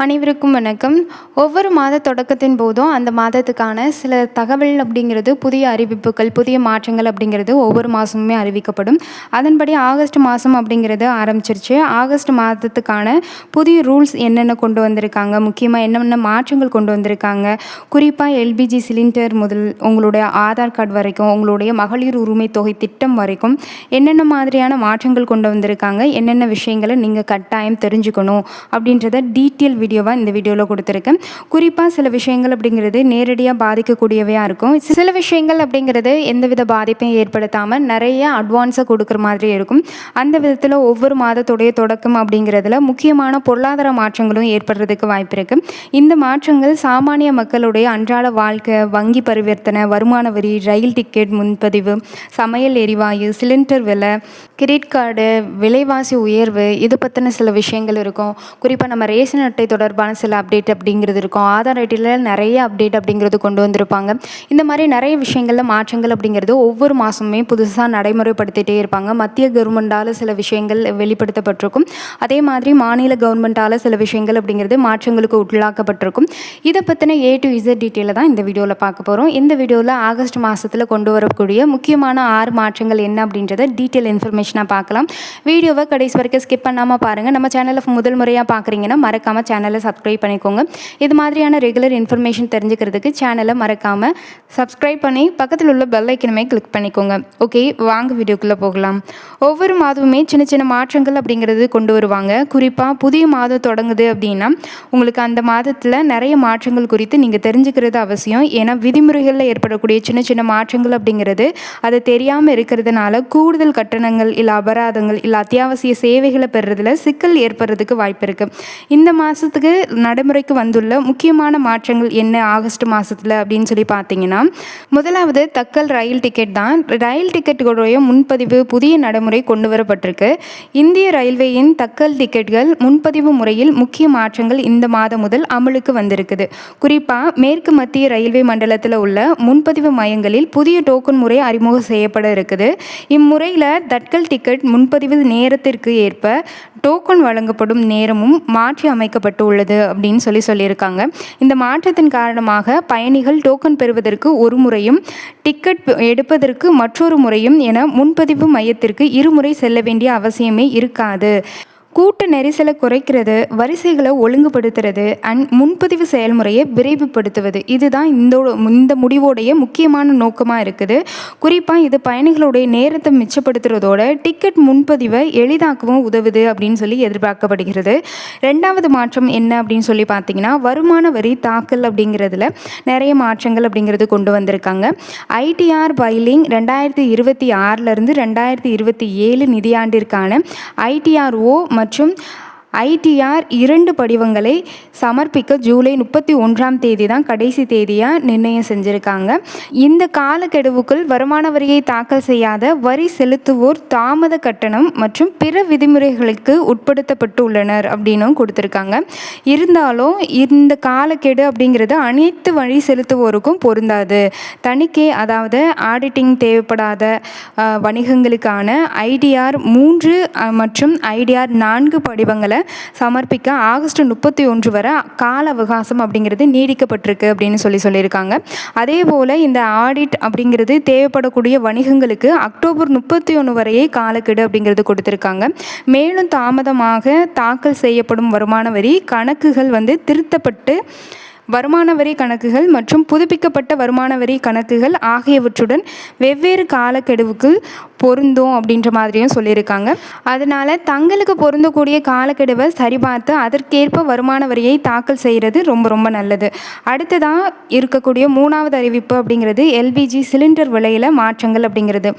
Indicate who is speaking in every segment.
Speaker 1: அனைவருக்கும் வணக்கம். ஒவ்வொரு மாத தொடக்கத்தின் போதும் அந்த மாதத்துக்கான சில தகவல் அப்படிங்கிறது, புதிய அறிவிப்புகள், புதிய மாற்றங்கள் அப்படிங்கிறது ஒவ்வொரு மாதமுமே அறிவிக்கப்படும். அதன்படி ஆகஸ்ட் மாதம் அப்படிங்கிறது ஆரம்பிச்சிருச்சு. ஆகஸ்ட் மாதத்துக்கான புதிய ரூல்ஸ் என்னென்ன கொண்டு வந்திருக்காங்க, முக்கியமாக என்னென்ன மாற்றங்கள் கொண்டு வந்திருக்காங்க, குறிப்பாக எல்பிஜி சிலிண்டர் முதல் உங்களுடைய ஆதார் கார்டு வரைக்கும், உங்களுடைய மகளிர் உரிமை தொகை திட்டம் வரைக்கும் என்னென்ன மாதிரியான மாற்றங்கள் கொண்டு வந்திருக்காங்க, என்னென்ன விஷயங்களை நீங்கள் கட்டாயம் தெரிஞ்சுக்கணும் அப்படின்றத டீட்டெயில் வீடியோவாக இந்த வீடியோவில் கொடுத்துருக்கேன். குறிப்பாக சில விஷயங்கள் அப்படிங்கிறது நேரடியாக பாதிக்கக்கூடியவையாக இருக்கும். சில விஷயங்கள் அப்படிங்கிறது எந்தவித பாதிப்பையும் ஏற்படுத்தாமல் நிறைய அட்வான்ஸாக கொடுக்குற மாதிரி இருக்கும். அந்த விதத்தில் ஒவ்வொரு மாதத்துடைய தொடக்கம் அப்படிங்கிறதுல முக்கியமான பொருளாதார மாற்றங்களும் ஏற்படுறதுக்கு வாய்ப்பு இருக்குது. இந்த மாற்றங்கள் சாமானிய மக்களுடைய அன்றாட வாழ்க்கை, வங்கி பரிவர்த்தனை, வருமான வரி, ரயில் டிக்கெட் முன்பதிவு, சமையல் எரிவாயு, சிலிண்டர் விலை, கிரெடிட் கார்டு, விலைவாசி உயர்வு, இது பற்றின சில விஷயங்கள் இருக்கும். குறிப்பாக நம்ம ரேஷன் அட்டை தொடர்பான சில அப்டேட் அப்படிங்கிறது இருக்கும். ஆதார் அட்டையில் நிறைய அப்டேட் அப்படிங்கிறது கொண்டு வந்திருப்பாங்க. இந்த மாதிரி நிறைய விஷயங்களில் மாற்றங்கள் அப்படிங்கிறது ஒவ்வொரு மாதமுமே புதுசாக நடைமுறைப்படுத்திகிட்டே இருப்பாங்க. மத்திய கவர்மெண்டால் சில விஷயங்கள் வெளிப்படுத்தப்பட்டிருக்கும். அதே மாதிரி மாநில கவர்மெண்ட்டால் சில விஷயங்கள் அப்படிங்கிறது மாற்றங்களுக்கு உள்ளாக்கப்பட்டிருக்கும். இதை பற்றின A to Z டீட்டெயிலை தான் இந்த வீடியோவில் பார்க்க போகிறோம். இந்த வீடியோவில் ஆகஸ்ட் மாதத்தில் கொண்டு வரக்கூடிய முக்கியமான 6 மாற்றங்கள் என்ன அப்படின்றத டீட்டெயில் இன்ஃபர்மேஷனாக பார்க்கலாம். வீடியோவை கடைசி வரைக்கும் ஸ்கிப் பண்ணாமல் பாருங்கள். நம்ம சேனலை முதல் முறையாக பார்க்குறீங்கன்னா மறக்காமல் சேனலை சப்ஸ்கிரைப் பண்ணிக்கோங்க. இது மாதிரியான ரெகுலர் இன்ஃபர்மேஷன் தெரிஞ்சுக்கிறதுக்கு சேனலை மறக்காமல் சப்ஸ்கிரைப் பண்ணி பக்கத்தில் உள்ள பெல் ஐக்கனுமே கிளிக் பண்ணிக்கோங்க. ஓகே, வாங்க வீடியோக்குள்ளே போகலாம். ஒவ்வொரு மாதமுமே சின்ன சின்ன மாற்றங்கள் அப்படிங்கிறது கொண்டு வருவாங்க. குறிப்பாக புதிய மாதம் தொடங்குது அப்படின்னா உங்களுக்கு அந்த மாதத்தில் நிறைய மாற்றங்கள் குறித்து நீங்கள் தெரிஞ்சுக்கிறது அவசியம். ஏன்னா விதிமுறைகளில் ஏற்படக்கூடிய சின்ன சின்ன மாற்றங்கள் அப்படிங்கிறது அது தெரியாமல் இருக்கிறதுனால கூடுதல் கட்டணங்கள் இல்லை அபராதங்கள் இல்லை அத்தியாவசிய சேவைகளை பெறுறதுல சிக்கல் ஏற்படுறதுக்கு வாய்ப்பு இருக்குது. இந்த மாதத்துக்கு நடைமுறைக்கு வந்துள்ள முக்கியமான மாற்றங்கள் என்ன ஆகஸ்ட் மாதத்தில் அப்படின்னு சொல்லி பார்த்தீங்கன்னா, முதலாவது தக்கல் ரயில் டிக்கெட் தான். ரயில் டிக்கெட்டுடைய முன்பதிவு புதிய நடைமுறை கொண்டு வரப்பட்டிருக்கு. இந்திய ரயில்வேயின் தக்கல் டிக்கெட்டுகள் முன்பதிவு முறையில் முக்கிய மாற்றங்கள் இந்த மாதம் முதல் அமலுக்கு வந்திருக்குது. குறிப்பாக மேற்கு மத்திய ரயில்வே மண்டலத்தில் உள்ள முன்பதிவு மையங்களில் புதிய டோக்கன் முறை அறிமுகம் செய்யப்பட இருக்குது. இம்முறையில் தட்கல் டிக்கெட் முன்பதிவு நேரத்திற்கு ஏற்ப டோக்கன் வழங்கப்படும் நேரமும் மாற்றி அமைக்கப்பட்டு உள்ளது அப்படின்னு சொல்லியிருக்காங்க. இந்த மாற்றத்தின் காரணமாக பயணிகள் டோக்கன் பெறுவதற்கு ஒரு முறையும் டிக்கெட் எடுப்பதற்கு மற்றொரு முறையும் என முன்பதிவு மையத்திற்கு இருமுறை செல்ல வேண்டிய அவசியமே இருக்காது. கூட்ட நெரிசலை குறைக்கிறது, வரிசைகளை ஒழுங்குபடுத்துறது அண்ட் முன்பதிவு செயல்முறையை விரைவுபடுத்துவது, இதுதான் இந்த முடிவோடைய முக்கியமான நோக்கமாக இருக்குது. குறிப்பாக இது பயணிகளுடைய நேரத்தை மிச்சப்படுத்துறதோட டிக்கெட் முன்பதிவை எளிதாக்கவும் உதவுது அப்படின்னு சொல்லி எதிர்பார்க்கப்படுகிறது. ரெண்டாவது மாற்றம் என்ன அப்படின்னு சொல்லி பார்த்தீங்கன்னா, வருமான வரி தாக்கல் அப்படிங்கிறதுல நிறைய மாற்றங்கள் அப்படிங்கிறது கொண்டு வந்திருக்காங்க. ஐடிஆர் ஃபைலிங் 2026 2027 நிதியாண்டிற்கான ஐடிஆர்ஓ மற்றும் ஐடிஆர் 2 படிவங்களை சமர்ப்பிக்க ஜூலை 31 தான் கடைசி தேதியாக நிர்ணயம் செஞ்சுருக்காங்க. இந்த காலக்கெடுவுக்குள் வருமான வரியை தாக்கல் செய்யாத வரி செலுத்துவோர் தாமத கட்டணம் மற்றும் பிற விதிமுறைகளுக்கு உட்படுத்தப்பட்டுள்ளனர் அப்படின்னும் கொடுத்துருக்காங்க. இருந்தாலும் இந்த காலக்கெடு அப்படிங்கிறது அனைத்து வரி செலுத்துவோருக்கும் பொருந்தாது. தணிக்கை, அதாவது ஆடிட்டிங் தேவைப்படாத வணிகங்களுக்கான ஐடிஆர் 3 மற்றும் ஐடிஆர் 4 படிவங்களை சமர்ப்பிக்க ஆகஸ்ட் 31 வரை கால அவகாசம் அப்படிங்கிறது நீடிக்கப்பட்டிருக்கு அப்படின்னு சொல்லியிருக்காங்க. அதே போல் இந்த ஆடிட் அப்படிங்கிறது தேவைப்படக்கூடிய வணிகங்களுக்கு அக்டோபர் 31 வரையே காலக்கெடு அப்படிங்கிறது கொடுத்துருக்காங்க. மேலும் தாமதமாக தாக்கல் செய்யப்படும் வருமான வரி கணக்குகள் திருத்தப்பட்டு வருமான வரி கணக்குகள் மற்றும் புதுப்பிக்கப்பட்ட வருமான வரி கணக்குகள் ஆகியவற்றுடன் வெவ்வேறு காலக்கெடுவுக்கு பொருந்தும் அப்படின்ற மாதிரியும் சொல்லியிருக்காங்க. அதனால் தங்களுக்கு பொருந்தக்கூடிய காலக்கெடுவை சரிபார்த்து அதற்கேற்ப வருமான வரியை தாக்கல் செய்கிறது ரொம்ப ரொம்ப நல்லது. அடுத்ததாக இருக்கக்கூடிய 3வது அறிவிப்பு அப்படிங்கிறது எல்பிஜி சிலிண்டர் விலையில் மாற்றங்கள் அப்படிங்கிறது.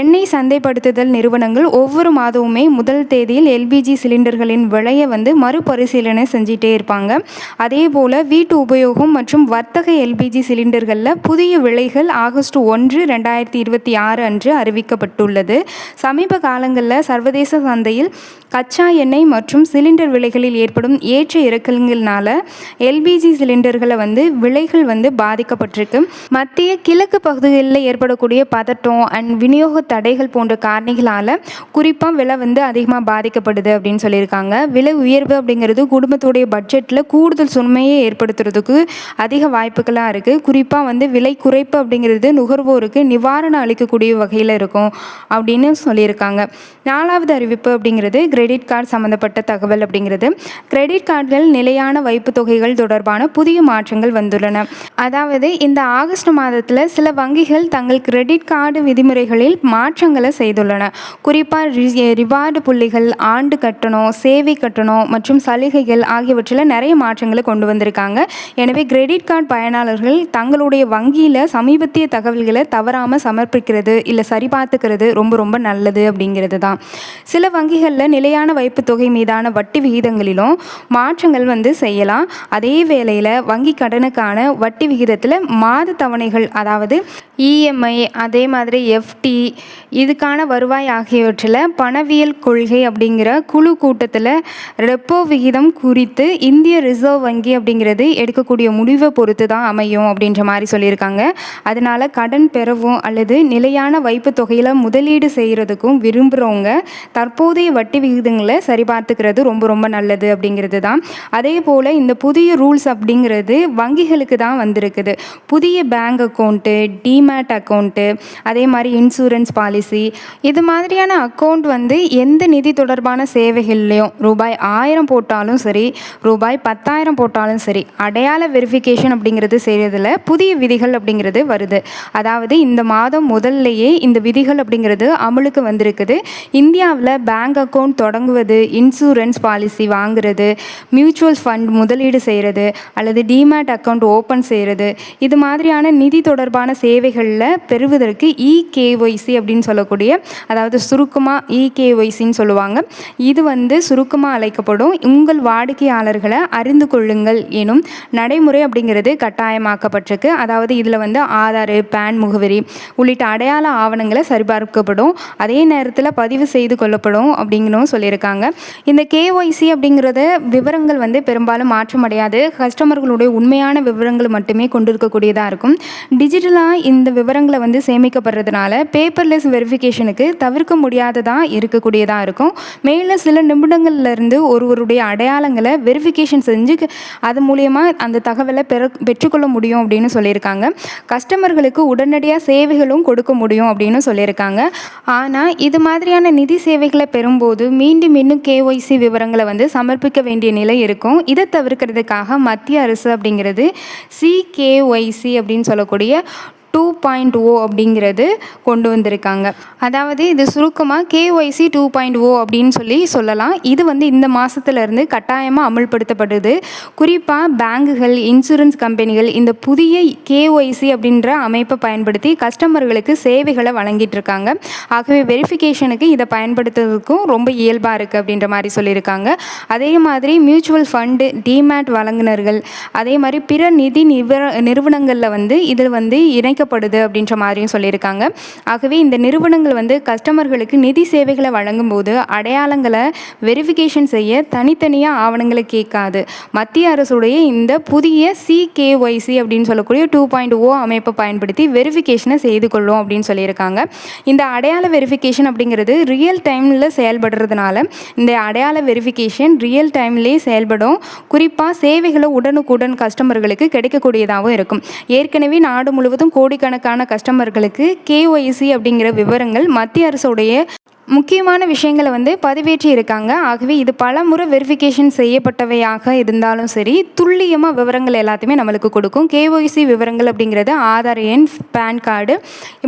Speaker 1: எண்ணெய் சந்தைப்படுத்துதல் நிறுவனங்கள் ஒவ்வொரு மாதமுமே முதல் தேதியில் எல்பிஜி சிலிண்டர்களின் விலையை மறுபரிசீலனை செஞ்சிட்டே இருப்பாங்க. அதே போல் வீட்டு உபயோகம் மற்றும் வர்த்தக எல்பிஜி சிலிண்டர்களில் புதிய விலைகள் ஆகஸ்ட் 1 2026 அன்று அறிவிக்கப்பட்டு அறிவிக்கப்பட்டுள்ளது. சமீப காலங்களில் சர்வதேச சந்தையில் கச்சா எண்ணெய் மற்றும் சிலிண்டர் விலைகளில் ஏற்படும் ஏற்ற இறக்கங்கள்னால எல்பிஜி சிலிண்டர்களை விலைகள் பாதிக்கப்பட்டிருக்கு. மத்திய கிழக்கு பகுதிகளில் ஏற்படக்கூடிய பதட்டம் அண்ட் விநியோக தடைகள் போன்ற காரணிகளால் குறிப்பாக விலை அதிகமாக பாதிக்கப்படுது அப்படின்னு சொல்லியிருக்காங்க. விலை உயர்வு அப்படிங்கிறது குடும்பத்துடைய பட்ஜெட்டில் கூடுதல் சுமையை ஏற்படுத்துறதுக்கு அதிக வாய்ப்புகளாக இருக்குது. குறிப்பாக விலை குறைப்பு அப்படிங்கிறது நுகர்வோருக்கு நிவாரணம் அளிக்கக்கூடிய வகையில் இருக்கும் அப்படின்னு சொல்லியிருக்காங்க. 4வது அறிவிப்பு அப்படிங்கிறது கிரெடிட் கார்டு சம்மந்தப்பட்ட தகவல் அப்படிங்கிறது. கிரெடிட் கார்டுகள் நிலையான வைப்பு தொகைகள் தொடர்பான புதிய மாற்றங்கள் வந்துள்ளன. அதாவது இந்த ஆகஸ்ட் மாதத்தில் சில வங்கிகள் தங்கள் கிரெடிட் கார்டு விதிமுறைகளில் மாற்றங்களை செய்துள்ளன. குறிப்பாக ரிவார்டு புள்ளிகள், ஆண்டு கட்டணம், சேவை கட்டணம் மற்றும் சலுகைகள் ஆகியவற்றில் நிறைய மாற்றங்களை கொண்டு வந்திருக்காங்க. எனவே கிரெடிட் கார்டு பயனாளர்கள் தங்களுடைய வங்கியில் சமீபத்திய தகவல்களை தவறாமல் சமர்ப்பிக்கிறது இல்லை சரிபார்த்துக்கிறது ரொம்ப ரொம்ப நல்லது அப்படிங்கிறது தான். சில வங்கிகளில் நிலையான வைப்பு தொகை மீதான வட்டி விகிதங்களிலும் மாற்றங்கள் செய்யலாம். அதே வேளையில் வங்கி கடனுக்கான வட்டி விகிதத்தில் மாத தவணைகள், அதாவது இஎம்ஐ, அதே மாதிரி எஃப்டி, இதுக்கான வருவாய் ஆகியவற்றில் பணவியல் கொள்கை அப்படிங்கிற குழு கூட்டத்தில் ரெப்போ விகிதம் குறித்து இந்திய ரிசர்வ் வங்கி அப்படிங்கிறது எடுக்கக்கூடிய முடிவை பொறுத்து தான் அமையும் அப்படின்ற மாதிரி சொல்லியிருக்காங்க. அதனால் கடன் பெறவும் அல்லது நிலையான வைப்பு தொகையில் முதலீடு செய்கிறதுக்கும் விரும்புகிறவங்க தற்போதைய வட்டி விகிதங்களை சரிபார்த்துக்கிறது ரொம்ப ரொம்ப நல்லது அப்படிங்கிறது தான். அதே போல் இந்த புதிய ரூல்ஸ் அப்படிங்கிறது வங்கிகளுக்கு தான் வந்திருக்குது. புதிய பேங்க் அக்கௌண்ட்டு, டிமேட் அக்கௌண்ட்டு, அதே மாதிரி இன்சூரன்ஸ் பாலிசி, இது மாதிரியான அக்கௌண்ட் எந்த நிதி தொடர்பான சேவைகள்லையும் ரூபாய் 1000 போட்டாலும் சரி, ரூபாய் 10,000 போட்டாலும் சரி, அடையாள வெரிஃபிகேஷன் அப்படிங்கிறது செய்கிறதுல புதிய விதிகள் அப்படிங்கிறது வருது. அதாவது இந்த மாதம் முதல்லையே இந்த விதிகள் அப்படிங்கிறது அமலுக்கு வந்திருக்குது. இந்தியாவில் பேங்க் அக்கௌண்ட் தொடங்குவது, இன்சூரன்ஸ் பாலிசி வாங்குறது, மியூச்சுவல் ஃபண்ட் முதலீடு செய்கிறது அல்லது டிமேட் அக்கௌண்ட் ஓப்பன் செய்கிறது, இது மாதிரியான நிதி தொடர்பான சேவைகளில் பெறுவதற்கு இகேஒய்சி அப்படின்னு சொல்லக்கூடிய, அதாவது சுருக்கமாக இகேஒய்சின்னு சொல்லுவாங்க. இது சுருக்கமாக அழைக்கப்படும் உங்கள் வாடிக்கையாளர்களை அறிந்து கொள்ளுங்கள் எனும் நடைமுறை அப்படிங்கிறது கட்டாயமாக்கப்பட்டிருக்கு. அதாவது இதில் ஆதார், பேன் முகவரி உள்ளிட்ட அடையாள ஆவணங்களை சரிபார்க்கப்படும். அதே நேரத்தில் பதிவு செய்து கொள்ளப்படும் அப்படிங்கணும் சொல்லியிருக்காங்க. இந்த கேஒய்சி அப்படிங்கிறத விவரங்கள் பெரும்பாலும் மாற்றமடையாது. கஸ்டமர்களுடைய உண்மையான விவரங்கள் மட்டுமே கொண்டிருக்கக்கூடியதாக இருக்கும். டிஜிட்டலாக இந்த விவரங்களை சேமிக்கப்படுறதுனால பேப்பர்லெஸ் வெரிஃபிகேஷனுக்கு தவிர்க்க முடியாததாக இருக்கக்கூடியதாக இருக்கும். மேலும் சில நிமிடங்கள்லேருந்து ஒருவருடைய அடையாளங்களை வெரிஃபிகேஷன் செஞ்சு அது மூலியமாக அந்த தகவலை பெற்றுக்கொள்ள முடியும் அப்படின்னு சொல்லியிருக்காங்க. கஸ்டமர்களுக்கு உடனடியாக சேவைகளும் கொடுக்க முடியும் அப்படின்னு சொல்லியிருக்காங்க. ஆனால் இது மாதிரியான நிதி சேவைகளை பெறும்போது மீண்டும் இன்னும் கேஒய்சி விவரங்களை சமர்ப்பிக்க வேண்டிய நிலை இருக்கும். இதை தவிர்க்கிறதுக்காக மத்திய அரசு அப்படிங்கிறது சிகேஒய்சி அப்படின்னு சொல்லக்கூடிய 2.0 அப்படிங்கிறது கொண்டு வந்திருக்காங்க. அதாவது இது சுருக்கமாக கேஒய்சி 2.0 அப்படின்னு சொல்லலாம். இது இந்த மாதத்துலேருந்து கட்டாயமாக அமல்படுத்தப்படுது. குறிப்பாக பேங்குகள், இன்சூரன்ஸ் கம்பெனிகள் இந்த புதிய கேஒய்சி அப்படின்ற அமைப்பை பயன்படுத்தி கஸ்டமர்களுக்கு சேவைகளை வழங்கிட்டு இருக்காங்க. ஆகவே வெரிஃபிகேஷனுக்கு இதை பயன்படுத்துறதுக்கும் ரொம்ப இயல்பாக இருக்குது அப்படின்ற மாதிரி சொல்லியிருக்காங்க. அதே மாதிரி மியூச்சுவல் ஃபண்டு, டிமேட் வழங்குனர்கள், அதே மாதிரி பிற நிதி நிறுவனங்களில் இதில் இணைக்கப்படுது அப்படின்ற மாதிரியும் சொல்லியிருக்காங்க. ஆகவே இந்த நிறுவனங்கள் கஸ்டமர்களுக்கு நிதி சேவைகளை வழங்கும் போது அடையாளங்களை வெரிஃபிகேஷன் செய்ய தனித்தனியாக ஆவணங்களை கேட்காது. மத்திய அரசுடைய இந்த புதிய சிகேஒய்சி அப்படின்னு சொல்லக்கூடிய 2.0 அமைப்பை பயன்படுத்தி வெரிஃபிகேஷனை செய்து கொள்ளும் அப்படின்னு சொல்லியிருக்காங்க. இந்த அடையாள வெரிஃபிகேஷன் அப்படிங்கிறது ரியல் டைமில் செயல்படுறதுனால இந்த அடையாள வெரிஃபிகேஷன் ரியல் டைம்லேயே செயல்படும். குறிப்பாக சேவைகளை உடனுக்குடன் கஸ்டமர்களுக்கு கிடைக்கக்கூடியதாகவும் இருக்கும். ஏற்கனவே நாடு முழுவதும் கோடிக்கணக்கான கஸ்டமர்களுக்கு கேஒய்சி அப்படிங்கிற விவரங்கள் மத்திய அரசுடைய முக்கியமான விஷயங்களை பதிவேற்றி இருக்காங்க. ஆகவே இது பல முறை வெரிஃபிகேஷன் செய்யப்பட்டவையாக இருந்தாலும் சரி, துல்லியமாக விவரங்கள் எல்லாத்தையுமே நம்மளுக்கு கொடுக்கும். கேஒய்சி விவரங்கள் அப்படிங்கிறது ஆதார் எண், பேன் கார்டு,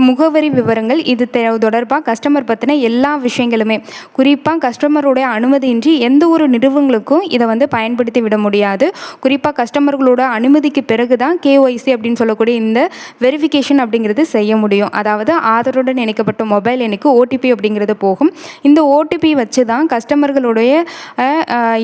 Speaker 1: முகவரி விவரங்கள், இது தொடர்பாக கஸ்டமர் பற்றின எல்லா விஷயங்களுமே, குறிப்பாக கஸ்டமருடைய அனுமதியின்றி எந்த ஒரு நிறுவனங்களுக்கும் இதை பயன்படுத்தி விட முடியாது. குறிப்பாக கஸ்டமர்களோட அனுமதிக்கு பிறகு தான் கேஒய்சி அப்படின்னு சொல்லக்கூடிய இந்த வெரிஃபிகேஷன் அப்படிங்கிறது செய்ய முடியும். அதாவது ஆதாருடன் இணைக்கப்பட்ட மொபைல் எண்ணுக்கு ஓடிபி அப்படிங்கிறது போகும். இந்த ஓடிபி வச்சு தான் கஸ்டமர்களுடைய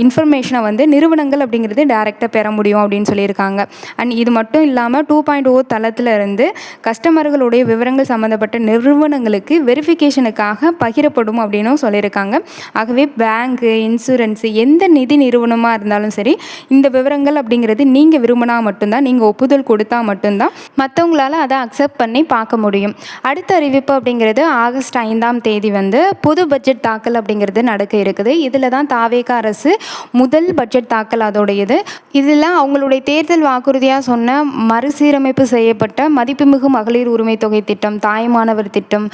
Speaker 1: இன்ஃபர்மேஷனை வந்து நிறுவனங்கள் அப்படிங்கிறது டைரெக்டாக பெற முடியும் அப்படின்னு சொல்லியிருக்காங்க. அண்ட் இது மட்டும் இல்லாமல் 2.0 தளத்தில் இருந்து கஸ்டமர்களுடைய விவரங்கள் சம்மந்தப்பட்ட நிறுவனங்களுக்கு வெரிஃபிகேஷனுக்காக பகிரப்படும் அப்படின்னும் சொல்லியிருக்காங்க. ஆகவே பேங்க்கு, இன்சூரன்ஸு, எந்த நிதி நிறுவனமாக இருந்தாலும் சரி, இந்த விவரங்கள் அப்படிங்கிறது நீங்கள் விரும்பினா மட்டும்தான், நீங்கள் ஒப்புதல் கொடுத்தா மட்டும்தான் மற்றவங்களால அதை அக்செப்ட் பண்ணி பார்க்க முடியும். அடுத்த அறிவிப்பு அப்படிங்கிறது ஆகஸ்ட் 5ஆம் தேதி வந்து பொது பட்ஜெட் தாக்கல் அப்படிங்கிறது நடக்க இருக்குது. இதில் தான் தாவேக அரசு முதல் பட்ஜெட் தாக்கல் அதோடையது. இதில் அவங்களுடைய தேர்தல் வாக்குறுதியாக சொன்ன மறுசீரமைப்பு செய்யப்பட்ட மதிப்புமிகு மகளிர் உரிமை தொகை திட்டம், தாய்மானவர் திட்டம்,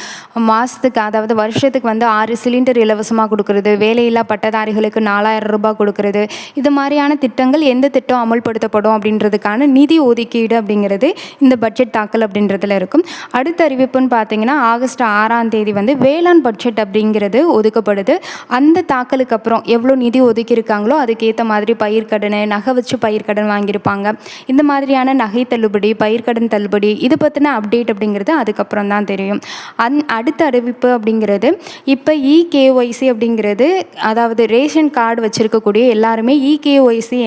Speaker 1: மாதத்துக்கு அதாவது வருஷத்துக்கு வந்து 6 சிலிண்டர் இலவசமாக கொடுக்குறது, வேலையில்லா பட்டதாரிகளுக்கு 4000 ரூபாய் கொடுக்குறது, இது மாதிரியான திட்டங்கள் எந்த திட்டம் அமல்படுத்தப்படும் அப்படின்றதுக்கான நிதி ஒதுக்கீடு அப்படிங்கிறது இந்த பட்ஜெட் தாக்கல் அப்படின்றதுல இருக்கும். அடுத்த அறிவிப்புன்னு பார்த்தீங்கன்னா ஆகஸ்ட் 6ஆம் தேதி வந்து வேளாண் பட்ஜெட் அப்படிங்கிறது ஒதுக்கப்படுது. அந்த தாக்கலுக்கு அப்புறம் எவ்வளோ நிதி ஒதுக்கியிருக்காங்களோ அதுக்கேற்ற மாதிரி பயிர்க்கடன், நகை வச்சு பயிர்க்கடன் வாங்கியிருப்பாங்க. இந்த மாதிரியான நகை தள்ளுபடி, பயிர்க்கடன் தள்ளுபடி, இது பற்றின அப்டேட் அப்படிங்கிறது அதுக்கப்புறம் தான் தெரியும். அடுத்த அறிவிப்பு அப்படிங்கிறது இப்போ இகேஒய்சி அப்படிங்கிறது, அதாவது ரேஷன் கார்டு வச்சுருக்கக்கூடிய எல்லாருமே இகேஒய்சி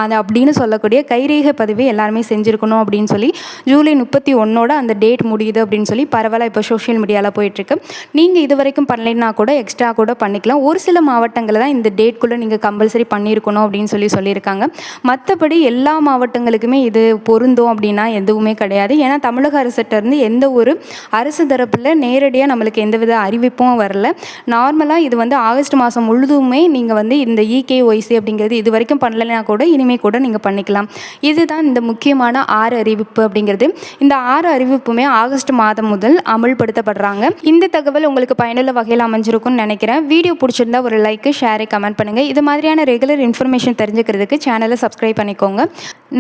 Speaker 1: அது அப்படின்னு சொல்லக்கூடிய கைரேகை பதிவு எல்லாருமே செஞ்சுருக்கணும் அப்படின்னு சொல்லி ஜூலை 31 அந்த டேட் முடியுது அப்படின்னு சொல்லி பரவாயில்ல இப்போ சோஷியல் மீடியாவில் போயிட்டுருக்கு. நீங்கள் இது வரைக்கும் பண்ணலைன்னா கூட எக்ஸ்ட்ரா கூட பண்ணிக்கலாம். ஒரு சில மாவட்டங்களில் தான் இந்த டேட்குள்ளே நீங்கள் கம்பல்சரி பண்ணியிருக்கணும் அப்படின்னு சொல்லியிருக்காங்க. மற்றபடி எல்லா மாவட்டங்களுக்குமே இது பொருந்தும் அப்படின்னா எதுவுமே கிடையாது. ஏன்னா தமிழக அரசிட்டேருந்து எந்த ஒரு அரசு தரப்பில் நேரடியாக நம்மளுக்கு எந்தவித அறிவிப்பும் வரல. நார்மலாக இது வந்து ஆகஸ்ட் மாதம் முழுதுமே நீங்கள் வந்து இந்த இகேஒய்சி அப்படிங்கிறது இது வரைக்கும் பண்ணலைன்னா கூட இனிமேல் கூட நீங்கள் பண்ணிக்கலாம். இதுதான் இந்த முக்கியமான 6 அறிவிப்பு அப்படிங்கிறது. இந்த 6 அறிவிப்புமே ஆகஸ்ட் மாதம் முதல் அமல்படுத்தப்படுறாங்க. இந்த தகவல் உங்களுக்கு பயனுள்ள வகையில் அமைஞ்சிருக்கும்னு நினைக்கிறேன். வீடியோ பிடிச்சிருந்தா ஒரு லைக்கு, ஷேரை, கமெண்ட் பண்ணுங்கள். இது மாதிரியான ரெகுலர் இன்ஃபர்மேஷன் தெரிஞ்சுக்கிறதுக்கு சேனலை சப்ஸ்கிரைப் பண்ணிக்கோங்க.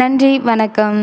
Speaker 1: நன்றி, வணக்கம்.